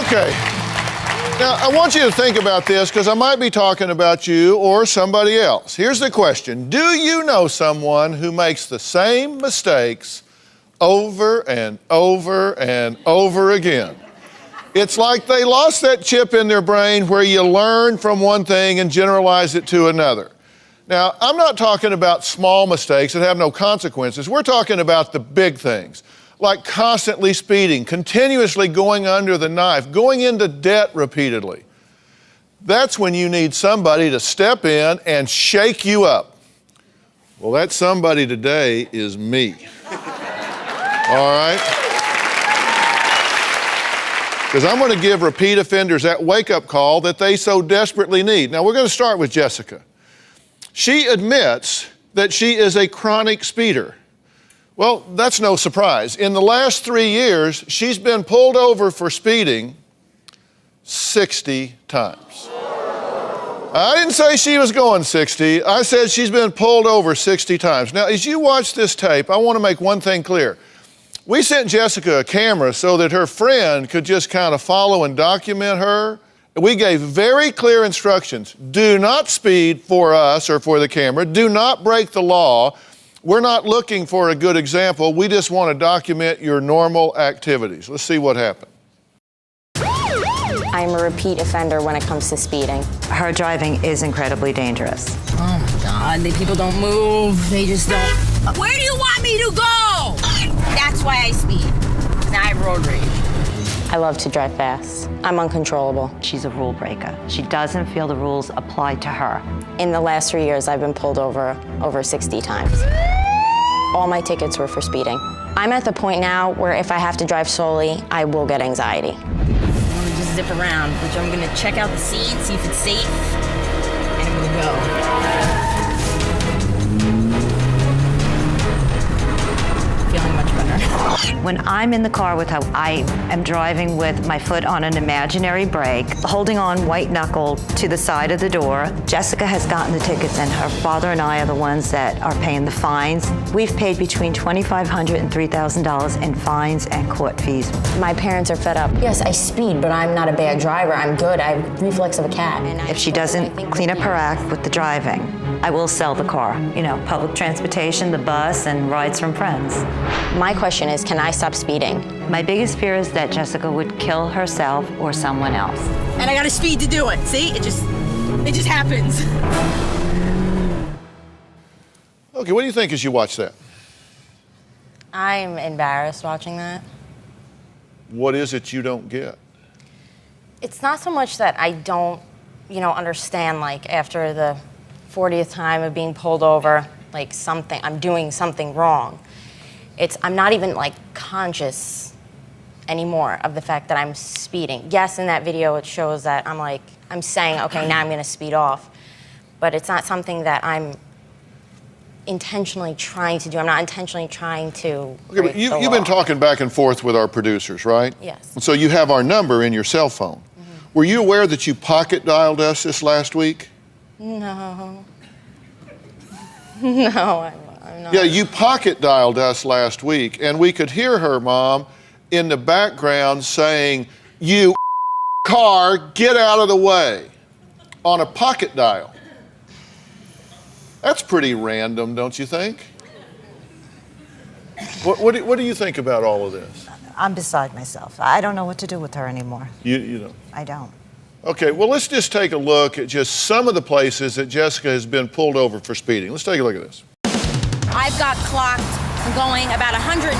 Okay. Now, I want you to think about this because I might be talking about you or somebody else. Here's the question. Do you know someone who makes the same mistakes over and over and over again? It's like they lost that chip in their brain where you learn from one thing and generalize it to another. Now, I'm not talking about small mistakes that have no consequences. We're talking about the big things, like constantly speeding, continuously going under the knife, going into debt repeatedly. That's when you need somebody to step in and shake you up. Well, that somebody today is me. All right? Because I'm going to give repeat offenders that wake-up call that they so desperately need. Now, we're going to start with Jessica. She admits that she is a chronic speeder. Well, that's no surprise. In the last 3 years, she's been pulled over for speeding 60 times. I didn't say she was going 60. I said she's been pulled over 60 times. Now, as you watch this tape, I want to make one thing clear. We sent Jessica a camera so that her friend could just kind of follow and document her. We gave very clear instructions. Do not speed for us or for the camera. Do not break the law. We're not looking for a good example. We just want to document your normal activities. Let's see what happened. I'm a repeat offender when it comes to speeding. Her driving is incredibly dangerous. Oh my God, the people don't move. They just don't. Where do you want me to go? That's why I speed. Now I have road rage. I love to drive fast. I'm uncontrollable. She's a rule breaker. She doesn't feel the rules apply to her. In the last 3 years, I've been pulled over 60 times. All my tickets were for speeding. I'm at the point now where if I have to drive slowly, I will get anxiety. I'm gonna just zip around, which I'm gonna check out the scene, see if it's safe, and I'm gonna go. Feeling much better. When I'm in the car with her, I am driving with my foot on an imaginary brake, holding on white-knuckled to the side of the door. Jessica has gotten the tickets, and her father and I are the ones that are paying the fines. We've paid between $2,500 and $3,000 in fines and court fees. My parents are fed up. Yes, I speed, but I'm not a bad driver. I'm good. I have reflex of a cat. If she doesn't clean up her act with the driving, I will sell the car. You know, public transportation, the bus, and rides from friends. My question is, can I stop speeding? My biggest fear is that Jessica would kill herself or someone else. And I gotta speed to do it. See, it just happens. Okay, what do you think as you watch that? I'm embarrassed watching that. What is it you don't get? It's not so much that I don't, understand, like, after the 40th time of being pulled over, like I'm doing something wrong. I'm not even like conscious anymore of the fact that I'm speeding. Yes, in that video it shows that I'm saying, okay, now I'm gonna speed off. But it's not something that I'm intentionally trying to do. I'm not intentionally trying to Okay, but you've been talking back and forth with our producers, right? Yes. And so you have our number in your cell phone. Mm-hmm. Were you aware that you pocket dialed us this last week? No. No, I'm not. Yeah, you pocket dialed us last week, and we could hear her, Mom, in the background saying, "You car, get out of the way," on a pocket dial. That's pretty random, don't you think? What do you think about all of this? I'm beside myself. I don't know what to do with her anymore. You don't? I don't. Okay, well, let's just take a look at just some of the places that Jessica has been pulled over for speeding. Let's take a look at this. I've got clocked going about 110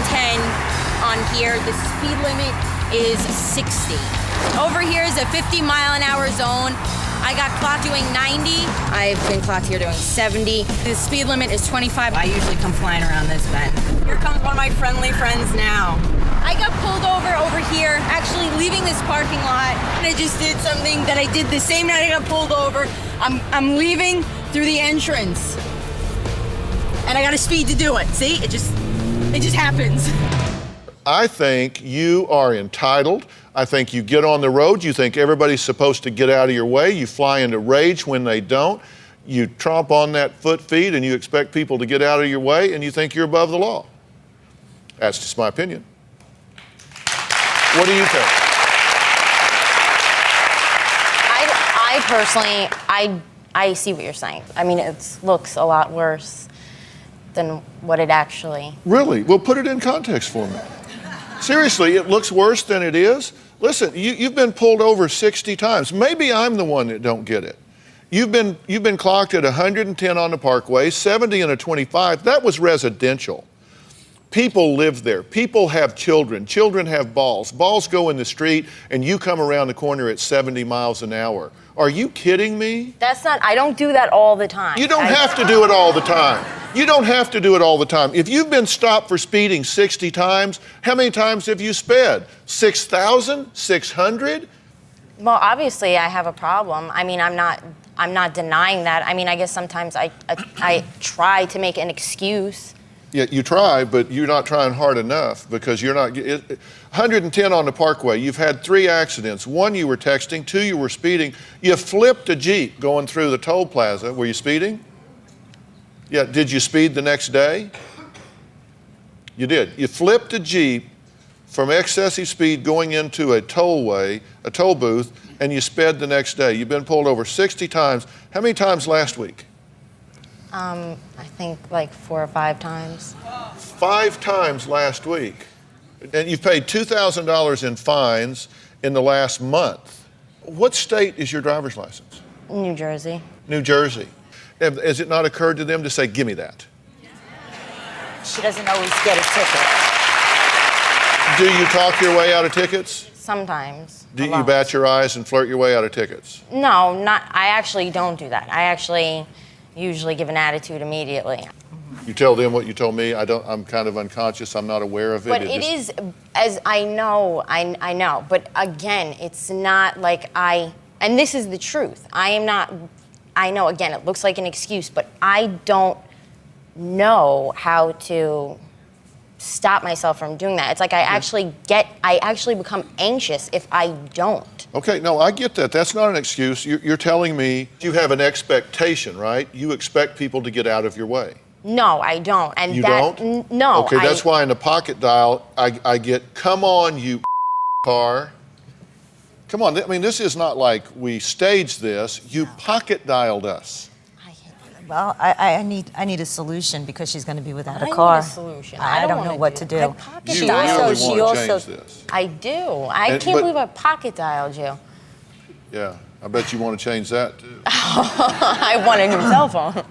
on here. The speed limit is 60. Over here is a 50-mile-an-hour zone. I got clocked doing 90. I've been clocked here doing 70. The speed limit is 25. I usually come flying around this bend. Here comes one of my friendly friends now. I got pulled over here, actually leaving this parking lot. And I just did something that I did the same night I got pulled over. I'm leaving through the entrance. And I got to speed to do it. See, it just happens. I think you are entitled. I think you get on the road, you think everybody's supposed to get out of your way, you fly into rage when they don't, you tromp on that foot feed and you expect people to get out of your way and you think you're above the law. That's just my opinion. What do you think? personally, I see what you're saying. I mean, it looks a lot worse than what it actually... Really? Well, put it in context for me. Seriously, it looks worse than it is? Listen, you've been pulled over 60 times. Maybe I'm the one that don't get it. You've been clocked at 110 on the parkway, 70 and a 25. That was residential. People live there. People have children. Children have balls. Balls go in the street, and you come around the corner at 70 miles an hour. Are you kidding me? That's not... I don't do that all the time. You don't have to do it all the time. You don't have to do it all the time. If you've been stopped for speeding 60 times, how many times have you sped? 6,000? 600? Well, obviously, I have a problem. I mean, I'm not denying that. I mean, I guess sometimes I try to make an excuse. Yeah, you try, but you're not trying hard enough because you're not... 110 on the parkway, you've had 3 accidents. 1, you were texting. 2, you were speeding. You flipped a Jeep going through the toll plaza. Were you speeding? Yeah, did you speed the next day? You did. You flipped a Jeep from excessive speed going into a tollway, a toll booth, and you sped the next day. You've been pulled over 60 times. How many times last week? I think like 4 or 5 times. 5 times last week. And you've paid $2,000 in fines in the last month. What state is your driver's license? New Jersey. New Jersey. Has it not occurred to them to say, give me that? She doesn't always get a ticket. Do you talk your way out of tickets? Sometimes. Do you bat your eyes and flirt your way out of tickets? No, I actually don't do that. I actually usually give an attitude immediately. You tell them what you told me. I'm kind of unconscious. I'm not aware of it. But it is, as I know, I know. But again, it's not like and this is the truth. I know, again, it looks like an excuse, but I don't know how to stop myself from doing that. It's like I actually become anxious if I don't. Okay, no, I get that. That's not an excuse. You're telling me you have an expectation, right? You expect people to get out of your way. No, I don't. And you don't? No. Okay, that's why in the pocket dial, I get, come on, you car. Come on, I mean, this is not like we staged this. You pocket dialed us. Well, I need a solution because she's going to be without a I car. need a solution. I don't know what to do. You really want to change this. I do. I can't believe I pocket dialed you. Yeah, I bet you want to change that too. I want a new cell phone.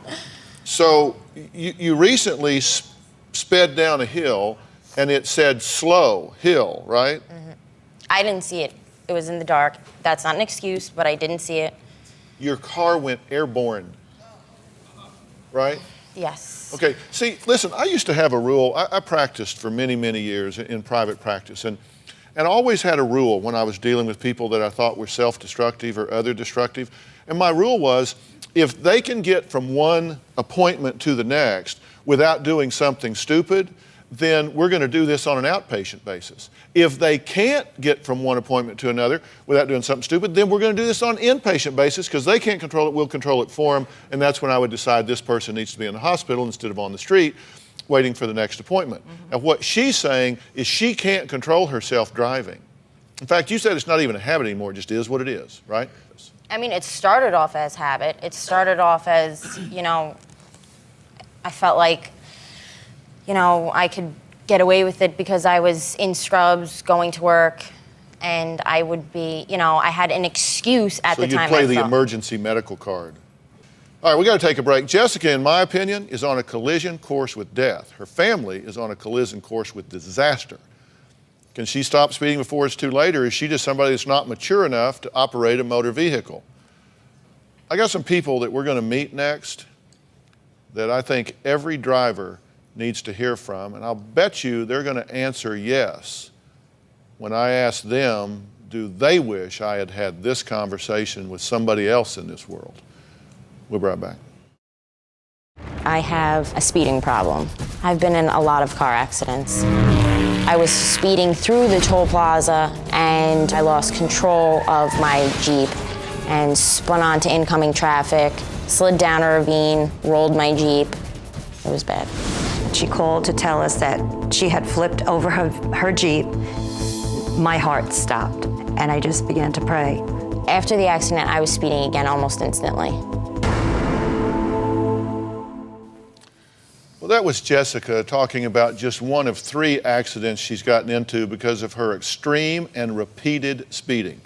So you recently sped down a hill and it said slow hill, right? Mm-hmm. I didn't see it. It was in the dark. That's not an excuse, but I didn't see it. Your car went airborne, right? Yes. Okay, see, listen, I used to have a rule. I practiced for many, many years in private practice, and always had a rule when I was dealing with people that I thought were self-destructive or other destructive. And my rule was, if they can get from one appointment to the next without doing something stupid, then we're going to do this on an outpatient basis. If they can't get from one appointment to another without doing something stupid, then we're going to do this on an inpatient basis because they can't control it, we'll control it for them, and that's when I would decide this person needs to be in the hospital instead of on the street waiting for the next appointment. Mm-hmm. Now, what she's saying is she can't control herself driving. In fact, you said it's not even a habit anymore, it just is what it is, right? I mean, it started off as habit. It started off as, I felt like, I could get away with it because I was in scrubs going to work, and I would be, I had an excuse at the time. So you'd play the emergency medical card. All right, we got to take a break. Jessica, in my opinion, is on a collision course with death. Her family is on a collision course with disaster. Can she stop speeding before it's too late, or is she just somebody that's not mature enough to operate a motor vehicle? I got some people that we're going to meet next that I think every driver needs to hear from, and I'll bet you they're going to answer yes when I ask them, do they wish I had had this conversation with somebody else in this world? We'll be right back. I have a speeding problem. I've been in a lot of car accidents. I was speeding through the toll plaza and I lost control of my Jeep and spun onto incoming traffic, slid down a ravine, rolled my Jeep. It was bad. She called to tell us that she had flipped over her Jeep. My heart stopped, and I just began to pray. After the accident, I was speeding again almost instantly. Well, that was Jessica talking about just one of 3 accidents she's gotten into because of her extreme and repeated speeding.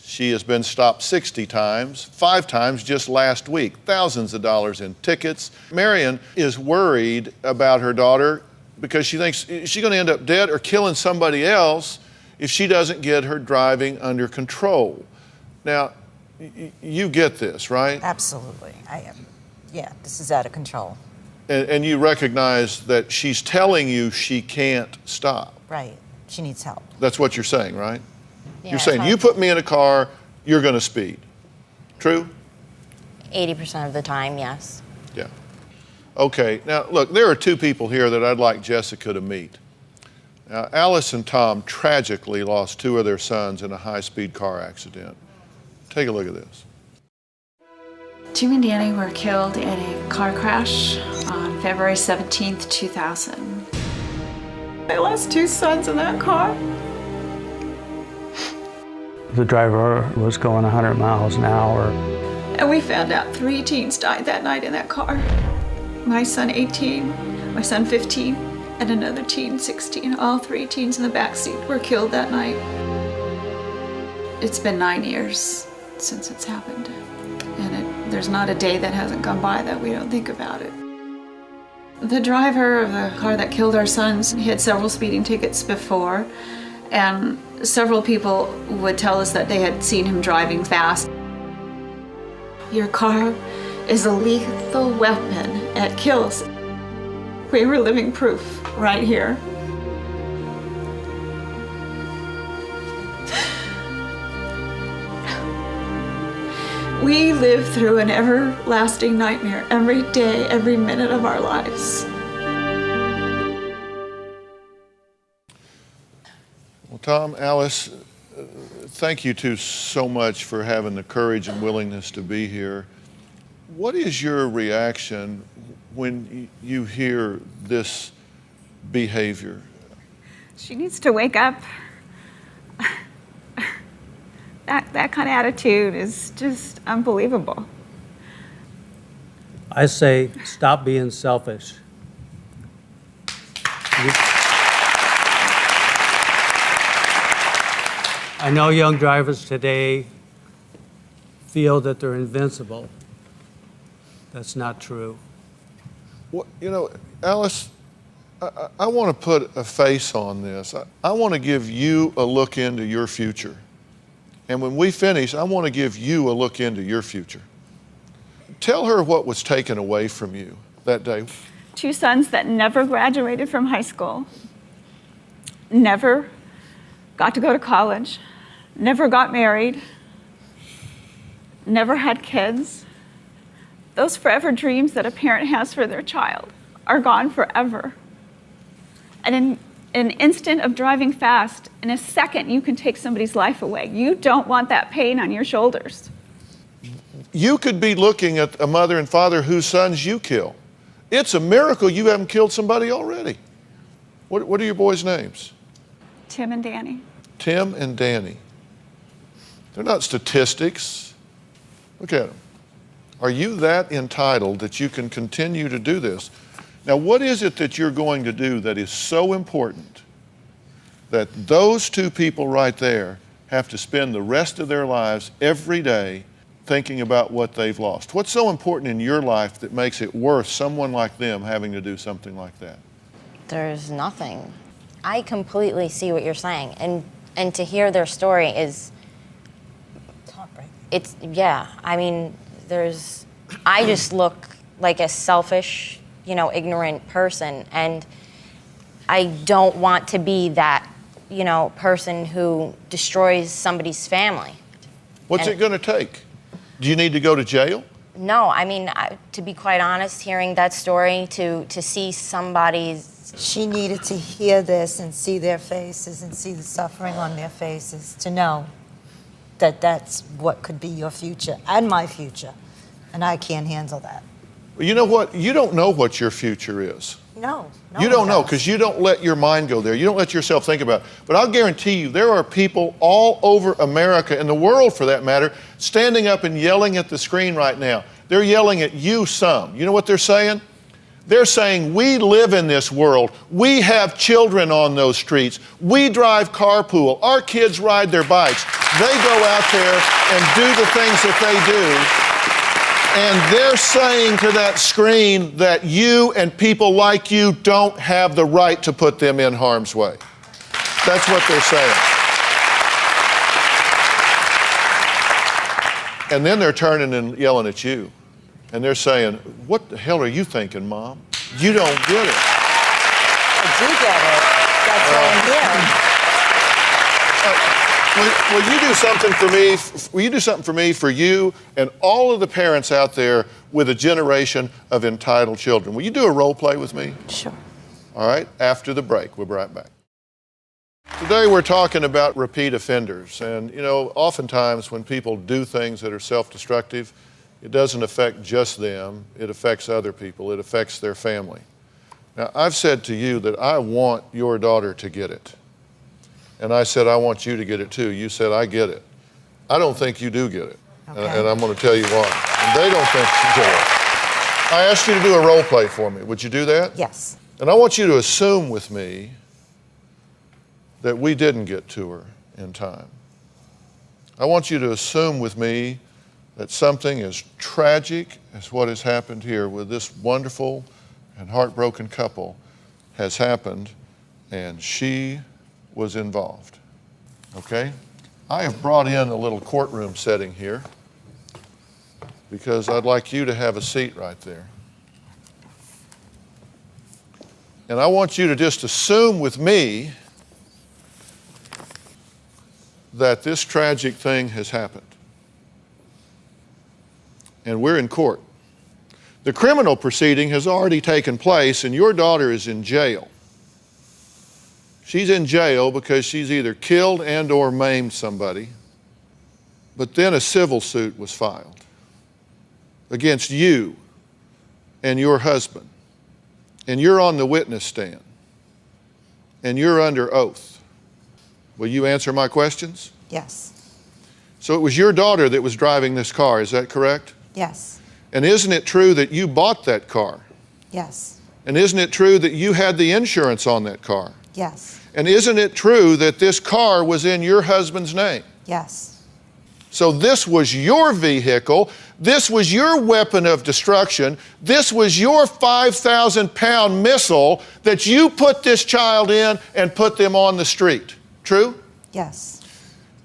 She has been stopped 60 times, 5 times just last week, thousands of dollars in tickets. Marion is worried about her daughter because she thinks she's going to end up dead or killing somebody else if she doesn't get her driving under control. Now, you get this, right? Absolutely. I am. Yeah, this is out of control. And you recognize that she's telling you she can't stop. Right. She needs help. That's what you're saying, right? Yeah, You're saying, you put me in a car, you're going to speed. True? 80% of the time, yes. Yeah. Okay, now look, there are 2 people here that I'd like Jessica to meet. Now, Alice and Tom tragically lost 2 of their sons in a high-speed car accident. Take a look at this. Jim and Danny were killed in a car crash on February 17th, 2000. I lost 2 sons in that car. The driver was going 100 miles an hour. And we found out 3 teens died that night in that car. My son 18, my son 15, and another teen 16. All 3 teens in the back seat were killed that night. It's been 9 years since it's happened. And there's not a day that hasn't gone by that we don't think about it. The driver of the car that killed our sons, he had several speeding tickets before, and several people would tell us that they had seen him driving fast. Your car is a lethal weapon. It kills. We were living proof right here. We live through an everlasting nightmare every day, every minute of our lives. Well, Tom, Alice, thank you 2 so much for having the courage and willingness to be here. What is your reaction when you hear this behavior? She needs to wake up. That kind of attitude is just unbelievable. I say, stop being selfish. I know young drivers today feel that they're invincible. That's not true. Well, you know, Alice, I want to put a face on this. I want to give you a look into your future. And when we finish, I want to give you a look into your future. Tell her what was taken away from you that day. 2 sons that never graduated from high school, never got to go to college, never got married, never had kids. Those forever dreams that a parent has for their child are gone forever. And in an instant of driving fast, in a second, you can take somebody's life away. You don't want that pain on your shoulders. You could be looking at a mother and father whose sons you kill. It's a miracle you haven't killed somebody already. What are your boys' names? Tim and Danny. Tim and Danny. They're not statistics. Look at them. Are you that entitled that you can continue to do this? Now, what is it that you're going to do that is so important that those 2 people right there have to spend the rest of their lives every day thinking about what they've lost? What's so important in your life that makes it worth someone like them having to do something like that? There's nothing. I completely see what you're saying. And to hear their story is, It's heartbreaking. it's, yeah, I mean, I just look like a selfish, ignorant person, and I don't want to be that, person who destroys somebody's family. What's it going to take? Do you need to go to jail? No, I mean, to be quite honest, hearing that story, to see somebody's... She needed to hear this and see their faces and see the suffering on their faces to know that that's what could be your future and my future. And I can't handle that. Well, you know what? You don't know what your future is. No. You don't know because you don't let your mind go there. You don't let yourself think about it. But I'll guarantee you there are people all over America, and the world for that matter, standing up and yelling at the screen right now. They're yelling at you some. You know what they're saying? They're saying, we live in this world. We have children on those streets. We drive carpool. Our kids ride their bikes. They go out there and do the things that they do. And they're saying to that screen that you and people like you don't have the right to put them in harm's way. That's what they're saying. And then they're turning and yelling at you. And they're saying, what the hell are you thinking, Mom? You don't get it. I do get it. That's why I'm here. Will you do something for me? Will you do something for me, for you, and all of the parents out there with a generation of entitled children? Will you do a role play with me? Sure. All right, after the break, we'll be right back. Today we're talking about repeat offenders. And, you know, oftentimes when people do things that are self-destructive, it doesn't affect just them, it affects other people, it affects their family. Now, I've said to you that I want your daughter to get it. And I said, I want you to get it too. You said, I get it. I don't think you do get it. Okay. And I'm going to tell you why. And they don't think you get it. I asked you to do a role play for me. Would you do that? Yes. And I want you to assume with me that we didn't get to her in time. I want you to assume with me that something as tragic as what has happened here with this wonderful and heartbroken couple has happened, and she was involved, okay? I have brought in a little courtroom setting here because I'd like you to have a seat right there. And I want you to just assume with me that this tragic thing has happened. And we're in court. The criminal proceeding has already taken place and your daughter is in jail. She's in jail because she's either killed and or maimed somebody, but then a civil suit was filed against you and your husband, and you're on the witness stand, and you're under oath. Will you answer my questions? Yes. So it was your daughter that was driving this car, is that correct? Yes. And isn't it true that you bought that car? Yes. And isn't it true that you had the insurance on that car? Yes. And isn't it true that this car was in your husband's name? Yes. So this was your vehicle, this was your weapon of destruction, this was your 5,000-pound missile that you put this child in and put them on the street. True? Yes.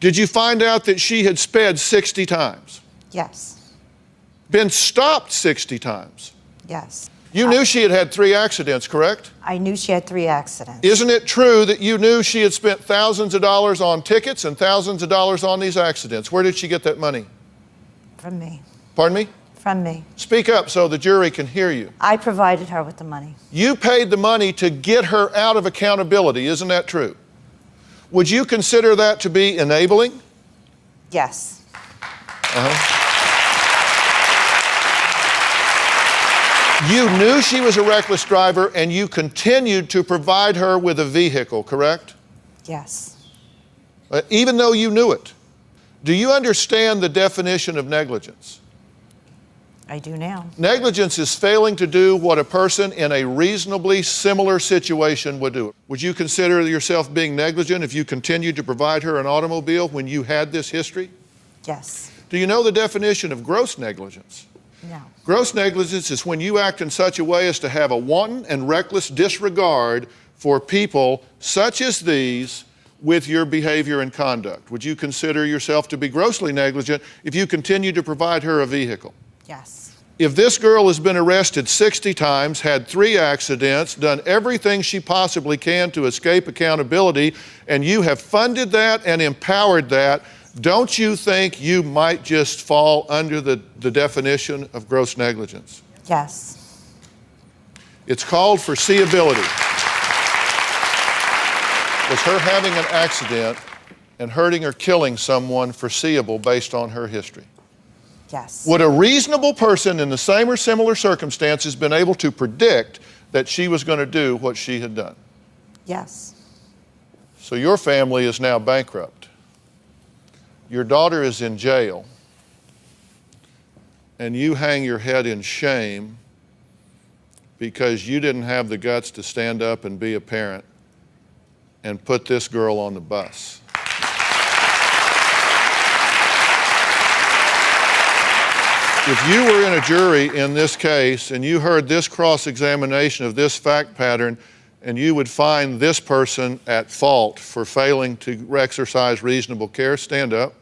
Did you find out that she had sped 60 times? Yes. Been stopped 60 times? Yes. You knew she had had 3 accidents, correct? I knew she had 3 accidents. Isn't it true that you knew she had spent thousands of dollars on tickets and thousands of dollars on these accidents? Where did she get that money? From me. Pardon me? From me. Speak up so the jury can hear you. I provided her with the money. You paid the money to get her out of accountability, isn't that true? Would you consider that to be enabling? Yes. You knew she was a reckless driver and you continued to provide her with a vehicle, correct? Yes. Even though you knew it. Do you understand the definition of negligence? I do now. Negligence is failing to do what a person in a reasonably similar situation would do. Would you consider yourself being negligent if you continued to provide her an automobile when you had this history? Yes. Do you know the definition of gross negligence? No. Gross negligence is when you act in such a way as to have a wanton and reckless disregard for people such as these with your behavior and conduct. Would you consider yourself to be grossly negligent if you continue to provide her a vehicle? Yes. If this girl has been arrested 60 times, had 3 accidents, done everything she possibly can to escape accountability, and you have funded that and empowered that, don't you think you might just fall under the definition of gross negligence? Yes. It's called foreseeability. Was her having an accident and hurting or killing someone foreseeable based on her history? Yes. Would a reasonable person in the same or similar circumstances been able to predict that she was going to do what she had done? Yes. So your family is now bankrupt. Your daughter is in jail, and you hang your head in shame because you didn't have the guts to stand up and be a parent and put this girl on the bus. If you were in a jury in this case and you heard this cross-examination of this fact pattern, and you would find this person at fault for failing to exercise reasonable care, stand up.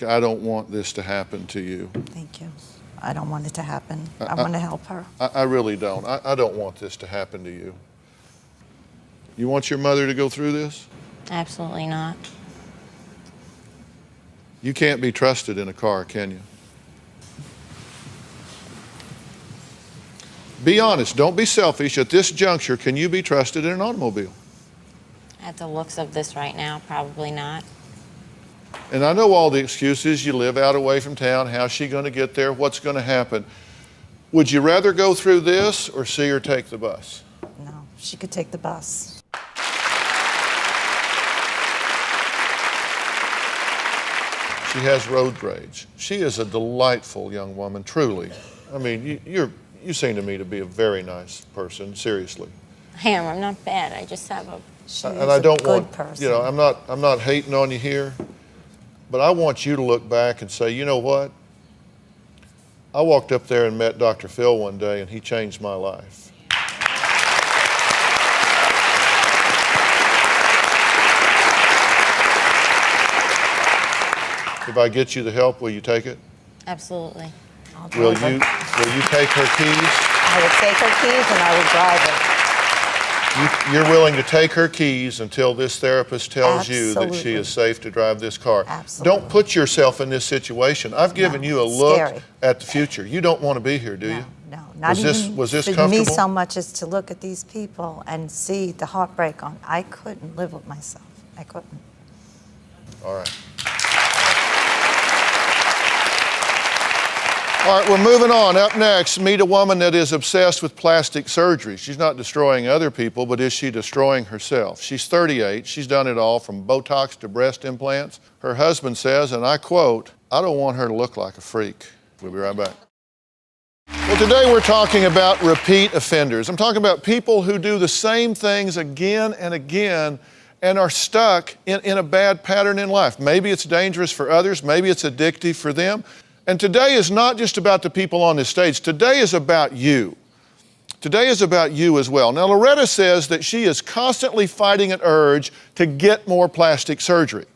I don't want this to happen to you. Thank you. I don't want it to happen. I want to help her. I really don't. I don't want this to happen to you. You want your mother to go through this? Absolutely not. You can't be trusted in a car, can you? Be honest. Don't be selfish. At this juncture, can you be trusted in an automobile? At the looks of this right now, probably not. And I know all the excuses. You live out away from town. How's she going to get there? What's going to happen? Would you rather go through this or see her take the bus? No, she could take the bus. She has road rage. She is a delightful young woman, truly. I mean, you seem to me to be a very nice person, seriously. I am. I'm not bad. I just have a... And I don't want, person. you know, I'm not hating on you here, but I want you to look back and say, you know what? I walked up there and met Dr. Phil one day, and he changed my life. If I get you the help, will you take it? Absolutely. Will you take her keys? I would take her keys and I would drive her. You're willing to take her keys until this therapist tells you that she Absolutely. is safe to drive this car. Absolutely. Don't put yourself in this situation. I've given you a look scary. at the future. You don't want to be here, do you? No, not Was this for me comfortable? so much as to look at these people and see the heartbreak on. I couldn't live with myself. I couldn't. All right. All right, we're moving on. Up next, meet a woman that is obsessed with plastic surgery. She's not destroying other people, but is she destroying herself? She's 38. She's done it all from Botox to breast implants. Her husband says, and I quote, "I don't want her to look like a freak." We'll be right back. Well, today we're talking about repeat offenders. I'm talking about people who do the same things again and again and are stuck in a bad pattern in life. Maybe it's dangerous for others. Maybe it's addictive for them. And today is not just about the people on this stage. Today is about you. Today is about you as well. Now, Loretta says that she is constantly fighting an urge to get more plastic surgery.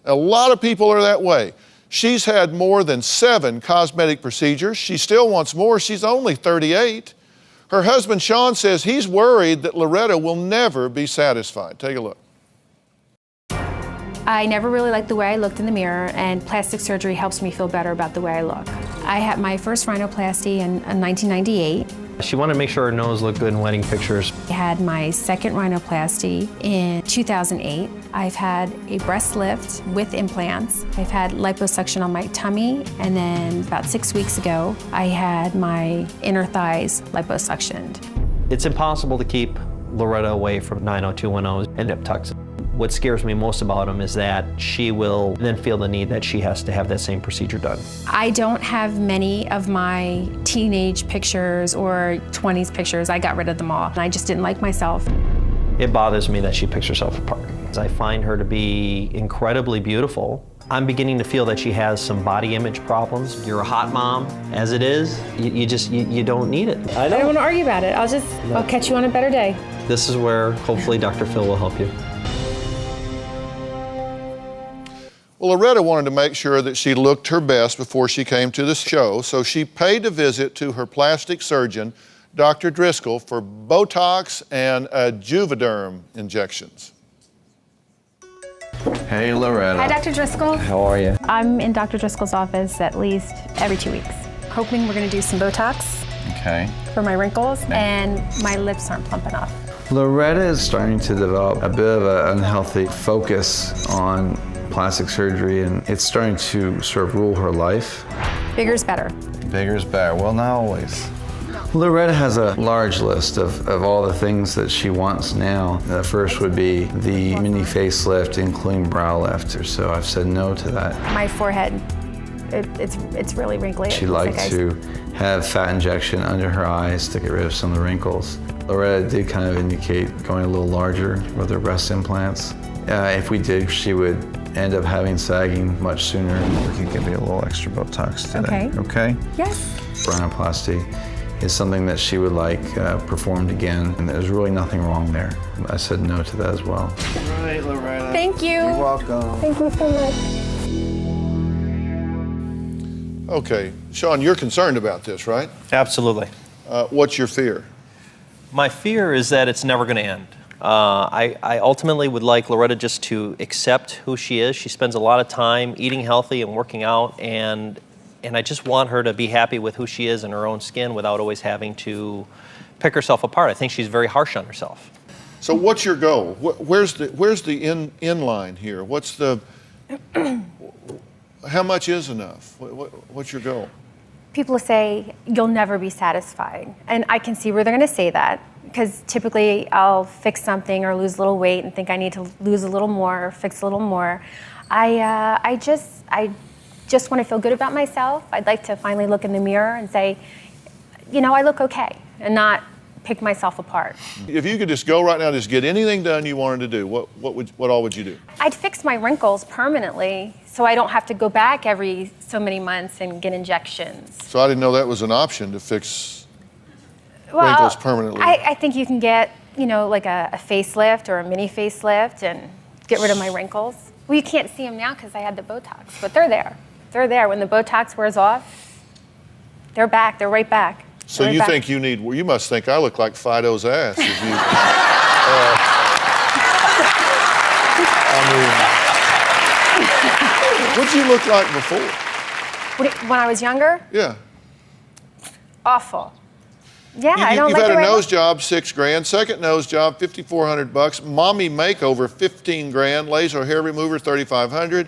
A lot of people are that way. She's had more than 7 cosmetic procedures. She still wants more. She's only 38. Her husband, Sean, says he's worried that Loretta will never be satisfied. Take a look. I never really liked the way I looked in the mirror, and plastic surgery helps me feel better about the way I look. I had my first rhinoplasty in 1998. She wanted to make sure her nose looked good in wedding pictures. I had my second rhinoplasty in 2008. I've had a breast lift with implants. I've had liposuction on my tummy, and then about 6 weeks ago, I had my inner thighs liposuctioned. It's impossible to keep Loretta away from 90210 and Niptuxin. What scares me most about them is that she will then feel the need that she has to have that same procedure done. I don't have many of my teenage pictures or 20s pictures. I got rid of them all, and I just didn't like myself. It bothers me that she picks herself apart. I find her to be incredibly beautiful. I'm beginning to feel that she has some body image problems. You're a hot mom as it is. You don't need it. I know. I don't want to argue about it. I'll catch you on a better day. This is where hopefully Dr. Phil will help you. Well, Loretta wanted to make sure that she looked her best before she came to the show, so she paid a visit to her plastic surgeon, Dr. Driscoll, for Botox and Juvederm injections. Hey, Loretta. Hi, Dr. Driscoll. How are you? I'm in Dr. Driscoll's office at least every 2 weeks. Hoping we're going to do some Botox Okay. for my wrinkles, and my lips aren't plump enough. Loretta is starting to develop a bit of an unhealthy focus on plastic surgery, and it's starting to sort of rule her life. Bigger's better. Bigger's better. Well, not always. Loretta has a large list of all the things that she wants now. The first would be the mini facelift, including brow lift. So I've said no to that. My forehead, it's really wrinkly. She'd like to have fat injection under her eyes to get rid of some of the wrinkles. Loretta did kind of indicate going a little larger with her breast implants. If we did, she would end up having sagging much sooner. We could give you a little extra Botox today. Okay? Yes. Rhinoplasty is something that she would like performed again, and there's really nothing wrong there. I said no to that as well. All right, Loretta. Thank you. You're welcome. Thank you so much. Okay, Sean, you're concerned about this, right? Absolutely. What's your fear? My fear is that it's never going to end. I ultimately would like Loretta just to accept who she is. She spends a lot of time eating healthy and working out, and I just want her to be happy with who she is in her own skin without always having to pick herself apart. I think she's very harsh on herself. So what's your goal? Where's the in line here? What's the, how much is enough? What's your goal? People say you'll never be satisfied, and I can see where they're going to say that, because typically I'll fix something or lose a little weight and think I need to lose a little more or fix a little more. I just want to feel good about myself. I'd like to finally look in the mirror and say, you know, I look okay, and not pick myself apart. If you could just go right now, just get anything done you wanted to do, what all would you do? I'd fix my wrinkles permanently, so I don't have to go back every so many months and get injections. So I didn't know that was an option, to fix wrinkles permanently. I think you can get, you know, like a facelift or a mini facelift and get rid of my wrinkles. Well, you can't see them now because I had the Botox, but they're there. They're there. When the Botox wears off, they're back. They're right back. So you think you need, well, you must think I look like Fido's ass. If you, what'd you look like before? When I was younger? Yeah. Awful. Yeah, I don't You've like had the a way I nose look. job, $6,000. Second nose job, $5,400. Mommy makeover, $15,000. Laser hair remover, $3,500.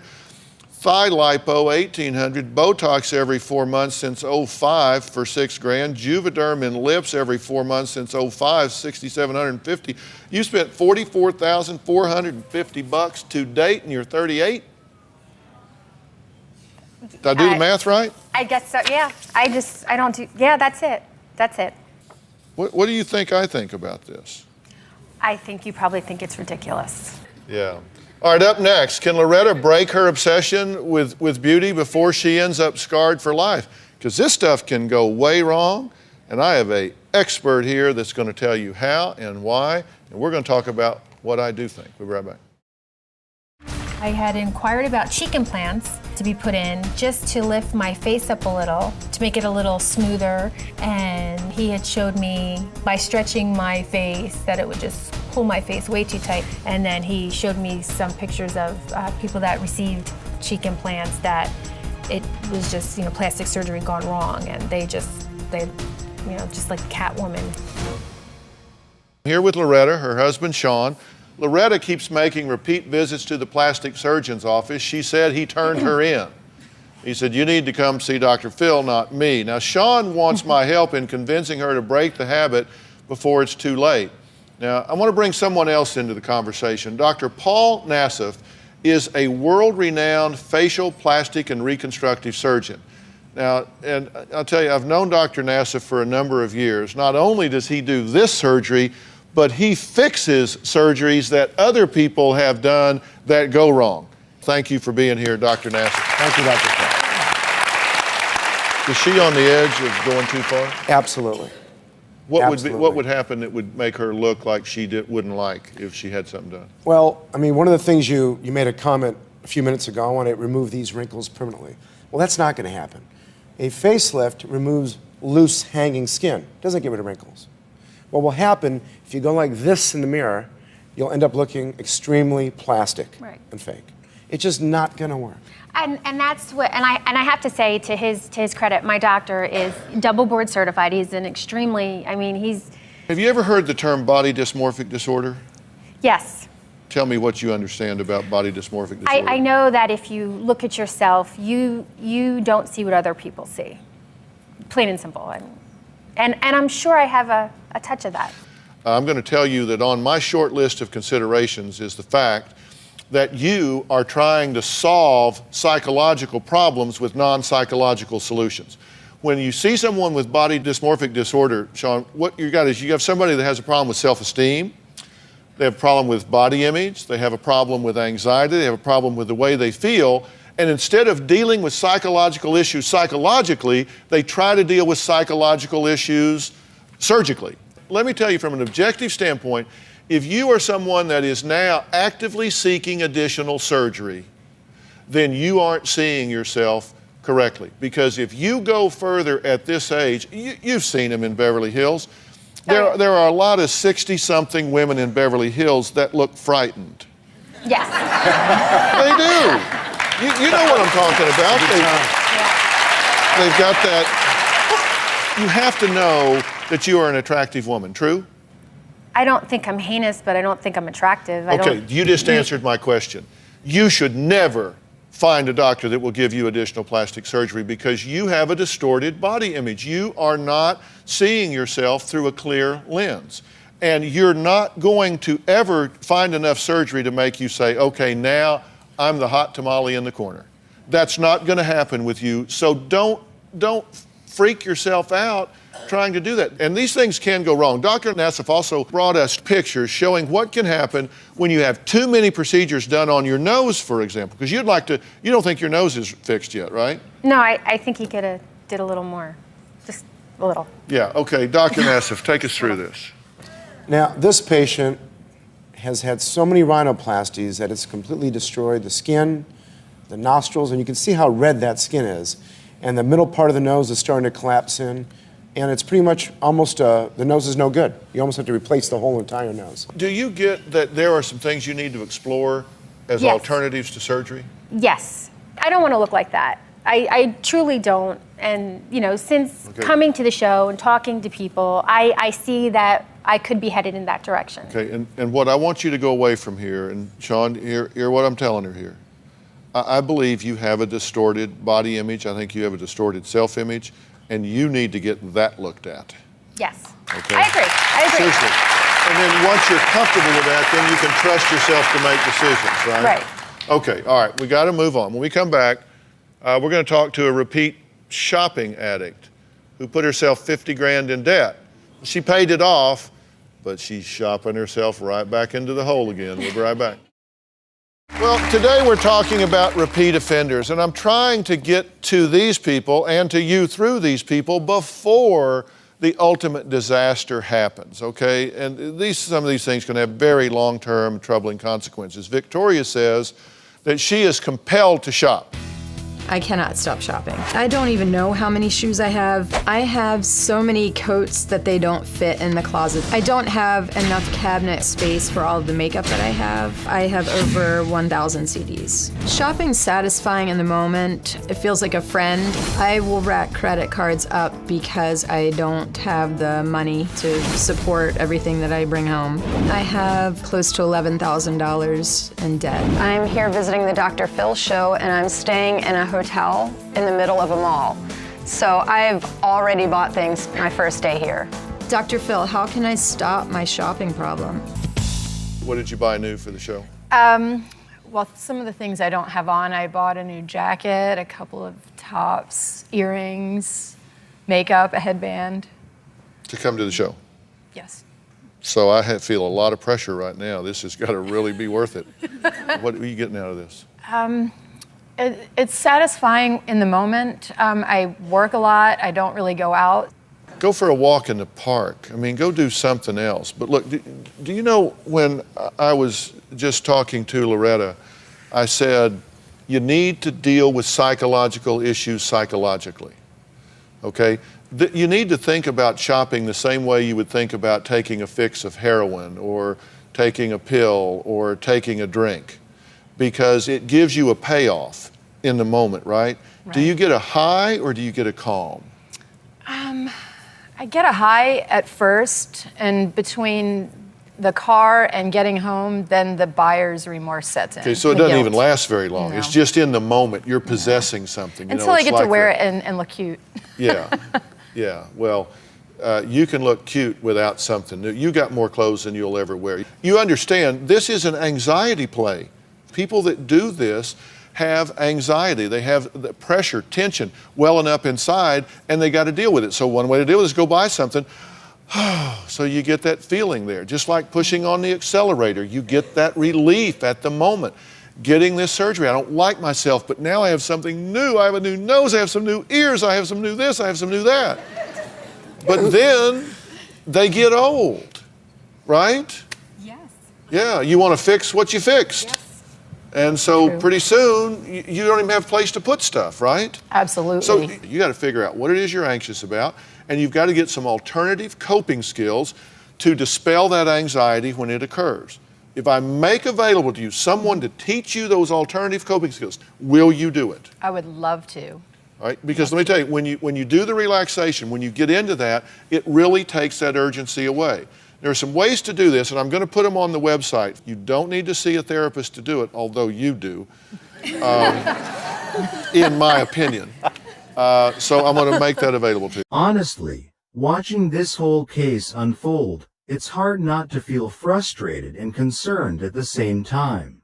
Thigh lipo, $1,800. Botox every 4 months since '05 for $6,000. Juvederm in lips every 4 months since '05, $6,750. You spent $44,450 to date, and you're 38. Did I do the math right? I guess so. Yeah. I don't do. Yeah, that's it. That's it. What do you think I think about this? I think you probably think it's ridiculous. Yeah. All right, up next, can Loretta break her obsession with beauty before she ends up scarred for life? Because this stuff can go way wrong, and I have an expert here that's going to tell you how and why, and we're going to talk about what I do think. We'll be right back. I had inquired about cheek implants to be put in just to lift my face up a little, to make it a little smoother, and he had showed me by stretching my face that it would just pull my face way too tight. And then he showed me some pictures of people that received cheek implants that it was just, you know, plastic surgery gone wrong, and they you know, just like Catwoman. Here with Loretta, her husband Sean. Loretta keeps making repeat visits to the plastic surgeon's office. She said he turned her in. He said, you need to come see Dr. Phil, not me. Now, Sean wants my help in convincing her to break the habit before it's too late. Now, I want to bring someone else into the conversation. Dr. Paul Nassif is a world-renowned facial, plastic, and reconstructive surgeon. Now, and I'll tell you, I've known Dr. Nassif for a number of years. Not only does he do this surgery, but he fixes surgeries that other people have done that go wrong. Thank you for being here, Dr. Nassif. Thank you, Dr. Phil. Is she on the edge of going too far? Absolutely. What would happen that would make her look like she wouldn't like if she had something done? Well, I mean, one of the things you made a comment a few minutes ago, I want to remove these wrinkles permanently. Well, that's not going to happen. A facelift removes loose hanging skin. It doesn't get rid of wrinkles. What will happen if you go like this in the mirror, you'll end up looking extremely plastic and fake. It's just not going to work. And that's what, and I have to say, to his credit, my doctor is double board certified. He's an extremely, I mean, Have you ever heard the term body dysmorphic disorder? Yes. Tell me what you understand about body dysmorphic disorder. I know that if you look at yourself, you don't see what other people see. Plain and simple. And I'm sure I have a touch of that. I'm going to tell you that on my short list of considerations is the fact that you are trying to solve psychological problems with non-psychological solutions. When you see someone with body dysmorphic disorder, Sean, what you got is you have somebody that has a problem with self-esteem, they have a problem with body image, they have a problem with anxiety, they have a problem with the way they feel, and instead of dealing with psychological issues psychologically, they try to deal with psychological issues surgically. Let me tell you from an objective standpoint, if you are someone that is now actively seeking additional surgery, then you aren't seeing yourself correctly. Because if you go further at this age, you've seen them in Beverly Hills, there are a lot of 60-something women in Beverly Hills that look frightened. Yes. They do. You know what I'm talking about. They've got that. You have to know that you are an attractive woman, true? I don't think I'm heinous, but I don't think I'm attractive. Okay, you just answered my question. You should never find a doctor that will give you additional plastic surgery because you have a distorted body image. You are not seeing yourself through a clear lens. And you're not going to ever find enough surgery to make you say, okay, now I'm the hot tamale in the corner. That's not going to happen with you. So don't freak yourself out trying to do that. And these things can go wrong. Dr. Nassif also brought us pictures showing what can happen when you have too many procedures done on your nose, for example, because you don't think your nose is fixed yet, right? No, I think he could have did a little more, just a little. Yeah, okay, Dr. Nassif, take us through this. Now, this patient has had so many rhinoplasties that it's completely destroyed the skin, the nostrils, and you can see how red that skin is. And the middle part of the nose is starting to collapse in. And it's pretty much almost, the nose is no good. You almost have to replace the whole entire nose. Do you get that there are some things you need to explore as alternatives to surgery? Yes. I don't want to look like that. I truly don't. And, you know, since coming to the show and talking to people, I see that I could be headed in that direction. Okay, and what I want you to go away from here, and Sean, hear what I'm telling her here. I believe you have a distorted body image. I think you have a distorted self-image. And you need to get that looked at. Yes. Okay? I agree. Seriously. And then once you're comfortable with that, then you can trust yourself to make decisions, right? Right. Okay, all right, we got to move on. When we come back, we're going to talk to a repeat shopping addict who put herself 50 grand in debt. She paid it off, but she's shopping herself right back into the hole again. We'll be right back. Well, today we're talking about repeat offenders, and I'm trying to get to these people and to you through these people before the ultimate disaster happens, okay? And some of these things can have very long-term troubling consequences. Victoria says that she is compelled to shop. I cannot stop shopping. I don't even know how many shoes I have. I have so many coats that they don't fit in the closet. I don't have enough cabinet space for all of the makeup that I have. I have over 1,000 CDs. Shopping's satisfying in the moment. It feels like a friend. I will rack credit cards up because I don't have the money to support everything that I bring home. I have close to $11,000 in debt. I'm here visiting the Dr. Phil show, and I'm staying in a hotel in the middle of a mall. So I've already bought things my first day here. Dr. Phil, how can I stop my shopping problem? What did you buy new for the show? Well, some of the things I don't have on, I bought a new jacket, a couple of tops, earrings, makeup, a headband. To come to the show? Yes. So I feel a lot of pressure right now. This has got to really be worth it. What are you getting out of this? It's satisfying in the moment. I work a lot. I don't really go out. Go for a walk in the park. I mean, go do something else. But look, do you know when I was just talking to Loretta, I said, you need to deal with psychological issues psychologically, okay? You need to think about shopping the same way you would think about taking a fix of heroin or taking a pill or taking a drink, because it gives you a payoff in the moment, right? Do you get a high or do you get a calm? I get a high at first, and between the car and getting home, then the buyer's remorse sets in. Okay, so it the doesn't guilt. even last very long. No. It's just in the moment. You're possessing something. Until I get to wear it and look cute. Yeah, yeah. Well, you can look cute without something new. You got more clothes than you'll ever wear. You understand, this is an anxiety play. People that do this have anxiety. They have the pressure, tension welling up inside, and they got to deal with it. So one way to deal with it is go buy something. So you get that feeling there. Just like pushing on the accelerator, you get that relief at the moment. Getting this surgery, I don't like myself, but now I have something new. I have a new nose, I have some new ears, I have some new this, I have some new that. But then they get old, right? Yes. Yeah, you want to fix what you fixed. Yes. And so pretty soon, you don't even have a place to put stuff, right? Absolutely. So you got to figure out what it is you're anxious about, and you've got to get some alternative coping skills to dispel that anxiety when it occurs. If I make available to you someone to teach you those alternative coping skills, will you do it? I would love to. All right? Because let me tell you, when you do the relaxation, when you get into that, it really takes that urgency away. There are some ways to do this, and I'm going to put them on the website. You don't need to see a therapist to do it, although you do, in my opinion. So I'm going to make that available to you. Honestly, watching this whole case unfold, it's hard not to feel frustrated and concerned at the same time.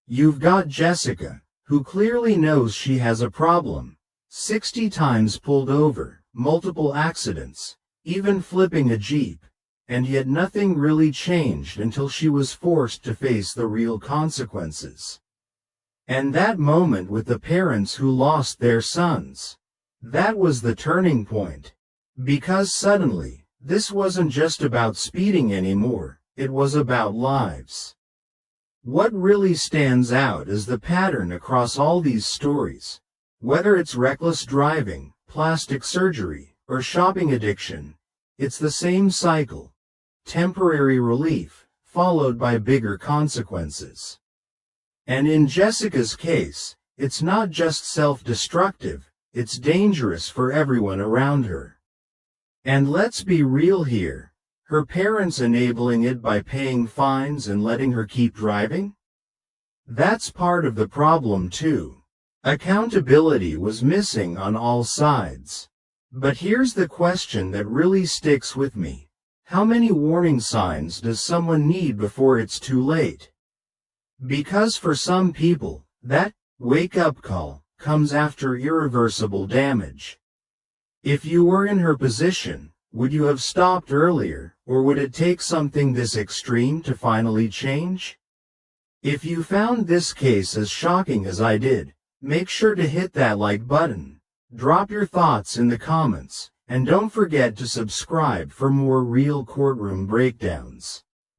You've got Jessica, who clearly knows she has a problem. 60 times pulled over, multiple accidents, even flipping a Jeep. And yet nothing really changed until she was forced to face the real consequences. And that moment with the parents who lost their sons, that was the turning point. Because suddenly, this wasn't just about speeding anymore, it was about lives. What really stands out is the pattern across all these stories. Whether it's reckless driving, plastic surgery, or shopping addiction, it's the same cycle. Temporary relief, followed by bigger consequences. And in Jessica's case, it's not just self-destructive, it's dangerous for everyone around her. And let's be real here, her parents enabling it by paying fines and letting her keep driving? That's part of the problem too. Accountability was missing on all sides. But here's the question that really sticks with me. How many warning signs does someone need before it's too late? Because for some people, that wake-up call comes after irreversible damage. If you were in her position, would you have stopped earlier, or would it take something this extreme to finally change? If you found this case as shocking as I did, make sure to hit that like button. Drop your thoughts in the comments. And don't forget to subscribe for more real courtroom breakdowns.